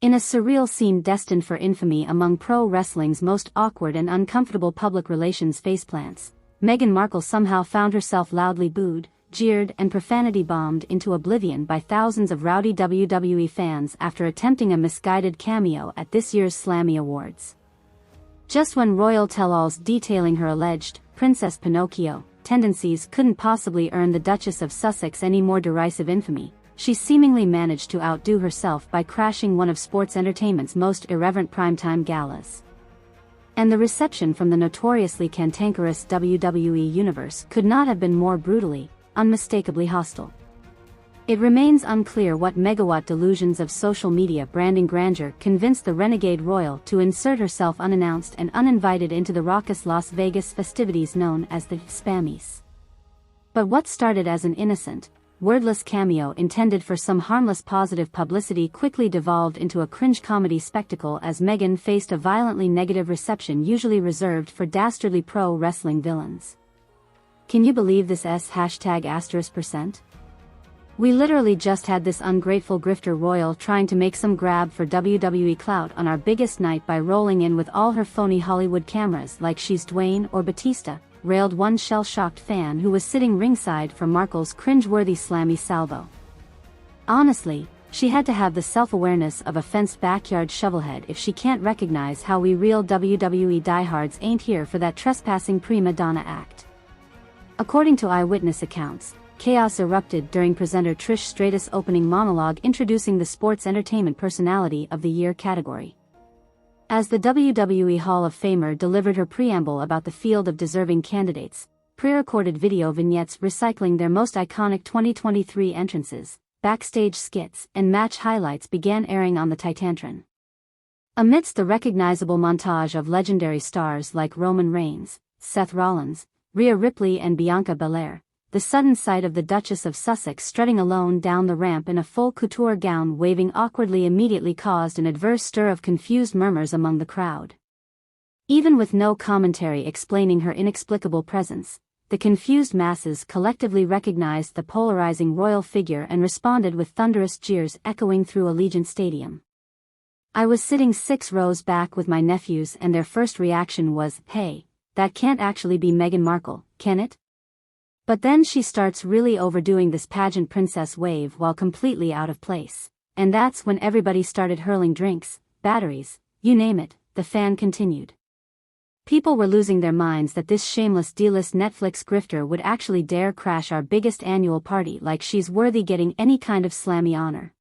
In a surreal scene destined for infamy among pro wrestling's most awkward and uncomfortable public relations faceplants, Meghan Markle somehow found herself loudly booed, jeered and profanity-bombed into oblivion by thousands of rowdy WWE fans after attempting a misguided cameo at this year's Slammy Awards. Just when royal tell-alls detailing her alleged Princess Pinocchio tendencies couldn't possibly earn the Duchess of Sussex any more derisive infamy, she seemingly managed to outdo herself by crashing one of sports entertainment's most irreverent primetime galas. And the reception from the notoriously cantankerous WWE universe could not have been more brutally, unmistakably hostile. It remains unclear what megawatt delusions of social media branding grandeur convinced the renegade royal to insert herself unannounced and uninvited into the raucous Las Vegas festivities known as the spammys. But what started as an innocent, wordless cameo intended for some harmless positive publicity quickly devolved into a cringe comedy spectacle as Meghan faced a violently negative reception usually reserved for dastardly pro-wrestling villains. Can you believe this #*%? We literally just had this ungrateful grifter royal trying to make some grab for WWE clout on our biggest night by rolling in with all her phony Hollywood cameras like she's Dwayne or Batista, railed one shell-shocked fan who was sitting ringside for Markle's cringe-worthy slammy salvo. Honestly, she had to have the self-awareness of a fenced backyard shovelhead if she can't recognize how we real WWE diehards ain't here for that trespassing prima donna act. According to eyewitness accounts, chaos erupted during presenter Trish Stratus' opening monologue introducing the Sports Entertainment Personality of the Year category. As the WWE Hall of Famer delivered her preamble about the field of deserving candidates, pre-recorded video vignettes recycling their most iconic 2023 entrances, backstage skits, and match highlights began airing on the Titantron. Amidst the recognizable montage of legendary stars like Roman Reigns, Seth Rollins, Rhea Ripley and Bianca Belair, the sudden sight of the Duchess of Sussex strutting alone down the ramp in a full couture gown waving awkwardly immediately caused an adverse stir of confused murmurs among the crowd. Even with no commentary explaining her inexplicable presence, the confused masses collectively recognized the polarizing royal figure and responded with thunderous jeers echoing through Allegiant Stadium. I was sitting 6 rows back with my nephews and their first reaction was, "Hey, that can't actually be Meghan Markle, can it?" But then she starts really overdoing this pageant princess wave while completely out of place. And that's when everybody started hurling drinks, batteries, you name it, the fan continued. People were losing their minds that this shameless D-list Netflix grifter would actually dare crash our biggest annual party like she's worthy getting any kind of slammy honor.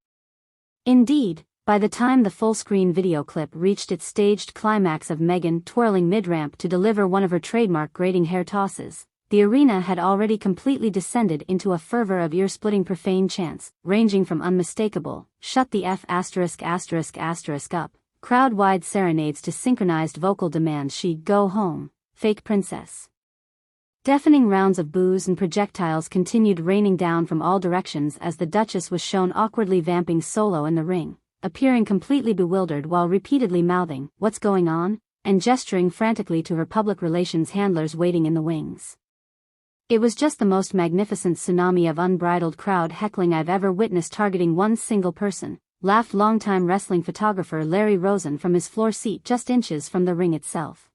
Indeed, by the time the full-screen video clip reached its staged climax of Meghan twirling mid-ramp to deliver one of her trademark grating hair tosses, the arena had already completely descended into a fervor of ear-splitting profane chants, ranging from unmistakable, "Shut the F*** up," crowd-wide serenades to synchronized vocal demands she "go home, fake princess." Deafening rounds of boos and projectiles continued raining down from all directions as the Duchess was shown awkwardly vamping solo in the ring, appearing completely bewildered while repeatedly mouthing, "What's going on?" and gesturing frantically to her public relations handlers waiting in the wings. It was just the most magnificent tsunami of unbridled crowd heckling I've ever witnessed targeting one single person, laughed longtime wrestling photographer Larry Rosen from his floor seat just inches from the ring itself.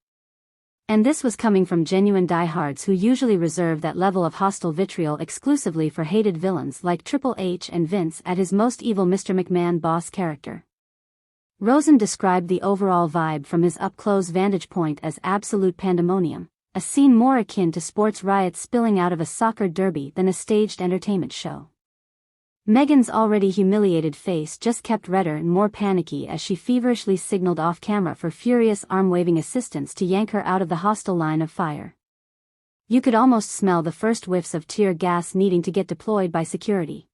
And this was coming from genuine diehards who usually reserve that level of hostile vitriol exclusively for hated villains like Triple H and Vince at his most evil Mr. McMahon boss character. Rosen described the overall vibe from his up-close vantage point as absolute pandemonium, a scene more akin to sports riots spilling out of a soccer derby than a staged entertainment show. Meghan's already humiliated face just kept redder and more panicky as she feverishly signaled off-camera for furious arm-waving assistants to yank her out of the hostile line of fire. You could almost smell the first whiffs of tear gas needing to get deployed by security.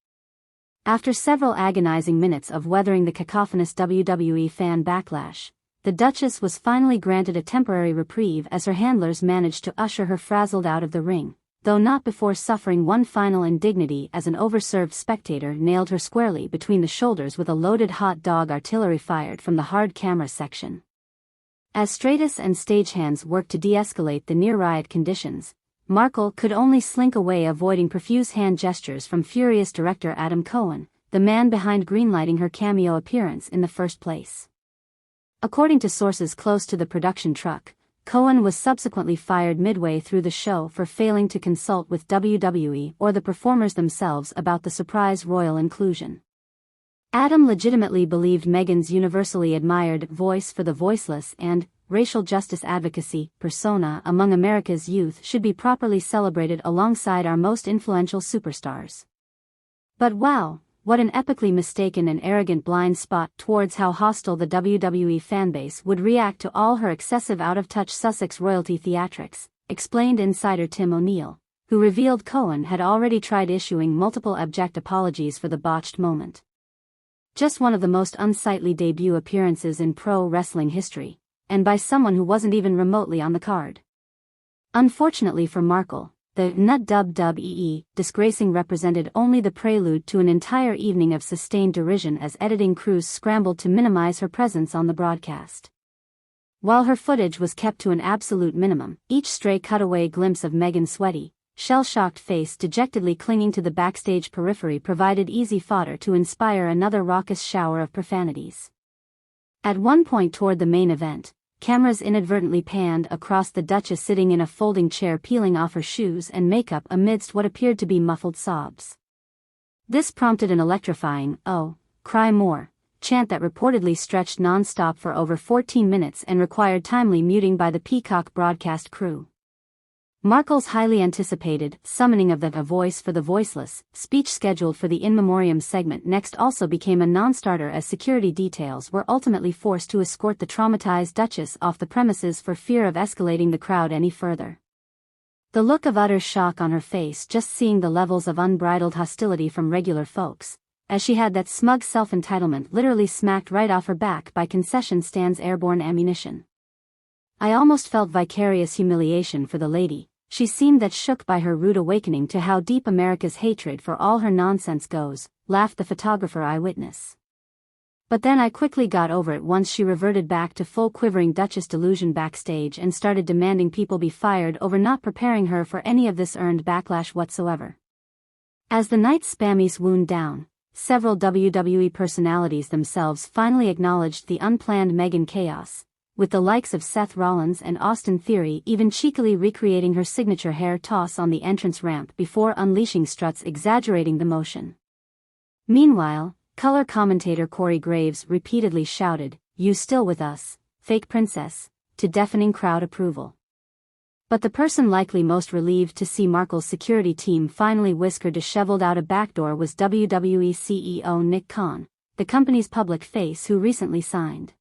After several agonizing minutes of weathering the cacophonous WWE fan backlash, the Duchess was finally granted a temporary reprieve as her handlers managed to usher her frazzled out of the ring, though not before suffering one final indignity as an overserved spectator nailed her squarely between the shoulders with a loaded hot dog artillery fired from the hard camera section. As Stratus and stagehands worked to de-escalate the near-riot conditions, Markle could only slink away avoiding profuse hand gestures from furious director Adam Cohen, the the man behind greenlighting her cameo appearance in the first place. According to sources close to the production truck, Cohen was subsequently fired midway through the show for failing to consult with WWE or the performers themselves about the surprise royal inclusion. Adam legitimately believed Meghan's universally admired voice for the voiceless and racial justice advocacy persona among America's youth should be properly celebrated alongside our most influential superstars. But wow, what an epically mistaken and arrogant blind spot towards how hostile the WWE fanbase would react to all her excessive out-of-touch Sussex royalty theatrics, explained insider Tim O'Neill, who revealed Cohen had already tried issuing multiple abject apologies for the botched moment. Just one of the most unsightly debut appearances in pro wrestling history, and by someone who wasn't even remotely on the card. Unfortunately for Markle, the WWE disgracing represented only the prelude to an entire evening of sustained derision as editing crews scrambled to minimize her presence on the broadcast. While her footage was kept to an absolute minimum, each stray cutaway glimpse of Meghan's sweaty, shell-shocked face dejectedly clinging to the backstage periphery provided easy fodder to inspire another raucous shower of profanities. At one point toward the main event, cameras inadvertently panned across the Duchess sitting in a folding chair peeling off her shoes and makeup amidst what appeared to be muffled sobs. This prompted an electrifying, "Oh, cry more," chant that reportedly stretched non-stop for over 14 minutes and required timely muting by the Peacock broadcast crew. Markle's highly anticipated summoning of the "A Voice for the Voiceless" speech scheduled for the In Memoriam segment next also became a non-starter as security details were ultimately forced to escort the traumatized Duchess off the premises for fear of escalating the crowd any further. The look of utter shock on her face just seeing the levels of unbridled hostility from regular folks, as she had that smug self-entitlement literally smacked right off her back by concession stand's airborne ammunition. I almost felt vicarious humiliation for the lady. She seemed that shook by her rude awakening to how deep America's hatred for all her nonsense goes, laughed the photographer eyewitness. But then I quickly got over it once she reverted back to full quivering Duchess delusion backstage and started demanding people be fired over not preparing her for any of this earned backlash whatsoever. As the night's spammys wound down, several WWE personalities themselves finally acknowledged the unplanned Meghan chaos, with the likes of Seth Rollins and Austin Theory even cheekily recreating her signature hair toss on the entrance ramp before unleashing struts exaggerating the motion. Meanwhile, color commentator Corey Graves repeatedly shouted, "You still with us, fake princess," to deafening crowd approval. But the person likely most relieved to see Markle's security team finally whisk her disheveled out a backdoor was WWE CEO Nick Khan, the company's public face who recently signed